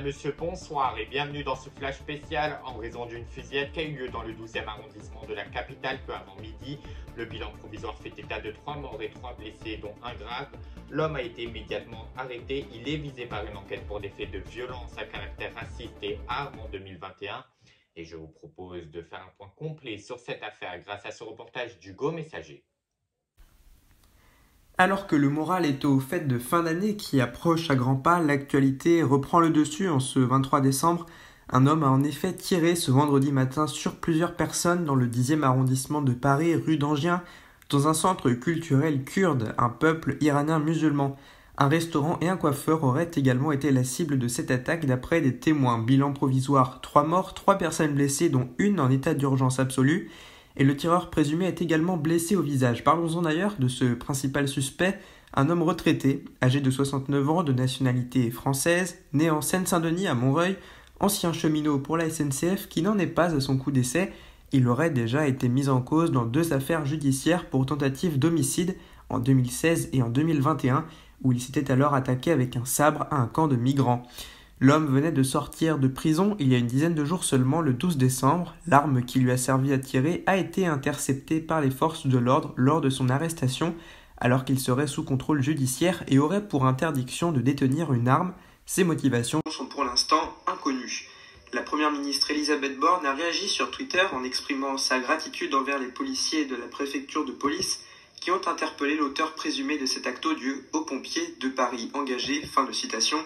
monsieur, bonsoir et bienvenue dans ce flash spécial en raison d'une fusillade qui a eu lieu dans le 12e arrondissement de la capitale peu avant midi. Le bilan provisoire fait état de 3 morts et 3 blessés, dont un grave. L'homme a été immédiatement arrêté. Il est visé par une enquête pour des faits de violence à caractère raciste et armes en 2021. Et je vous propose de faire un point complet sur cette affaire grâce à ce reportage d'Hugo Messager. Alors que le moral est aux fêtes de fin d'année qui approchent à grands pas, l'actualité reprend le dessus en ce 23 décembre. Un homme a en effet tiré ce vendredi matin sur plusieurs personnes dans le 10e arrondissement de Paris, rue d'Enghien, dans un centre culturel kurde, un peuple iranien musulman. Un restaurant et un coiffeur auraient également été la cible de cette attaque d'après des témoins. Bilan provisoire, 3 morts, 3 personnes blessées dont une en état d'urgence absolue. Et le tireur présumé est également blessé au visage. Parlons-en d'ailleurs de ce principal suspect, un homme retraité, âgé de 69 ans, de nationalité française, né en Seine-Saint-Denis à Montreuil, ancien cheminot pour la SNCF qui n'en est pas à son coup d'essai. Il aurait déjà été mis en cause dans 2 affaires judiciaires pour tentative d'homicide en 2016 et en 2021, où il s'était alors attaqué avec un sabre à un camp de migrants. L'homme venait de sortir de prison il y a une dizaine de jours seulement, le 12 décembre. L'arme qui lui a servi à tirer a été interceptée par les forces de l'ordre lors de son arrestation, alors qu'il serait sous contrôle judiciaire et aurait pour interdiction de détenir une arme. Ses motivations sont pour l'instant inconnues. La première ministre Elisabeth Borne a réagi sur Twitter en exprimant sa gratitude envers les policiers de la préfecture de police qui ont interpellé l'auteur présumé de cet acte odieux aux pompiers de Paris engagés. Fin de citation.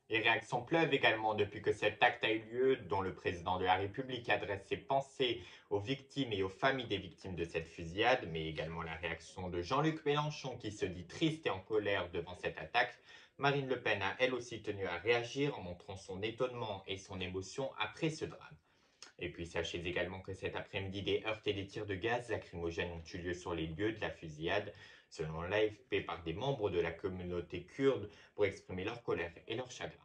Les réactions pleuvent également depuis que cet acte a eu lieu, dont le président de la République adresse ses pensées aux victimes et aux familles des victimes de cette fusillade, mais également la réaction de Jean-Luc Mélenchon qui se dit triste et en colère devant cette attaque. Marine Le Pen a elle aussi tenu à réagir en montrant son étonnement et son émotion après ce drame. Et puis sachez également que cet après-midi, des heurts et des tirs de gaz lacrymogènes ont eu lieu sur les lieux de la fusillade, selon l'AFP, par des membres de la communauté kurde pour exprimer leur colère et leur chagrin.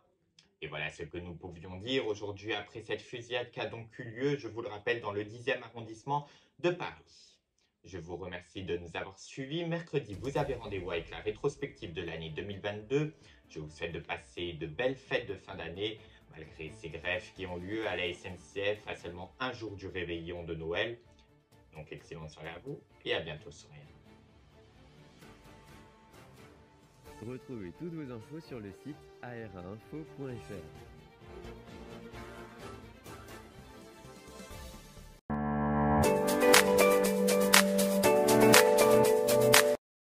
Et voilà ce que nous pouvions dire aujourd'hui après cette fusillade qui a donc eu lieu, je vous le rappelle, dans le 10e arrondissement de Paris. Je vous remercie de nous avoir suivis. Mercredi, vous avez rendez-vous avec la rétrospective de l'année 2022. Je vous souhaite de passer de belles fêtes de fin d'année, malgré ces grèves qui ont lieu à la SNCF à seulement un jour du réveillon de Noël. Donc excellente soirée à vous et à bientôt sur Rien. Retrouvez toutes vos infos sur le site arainfo.fr.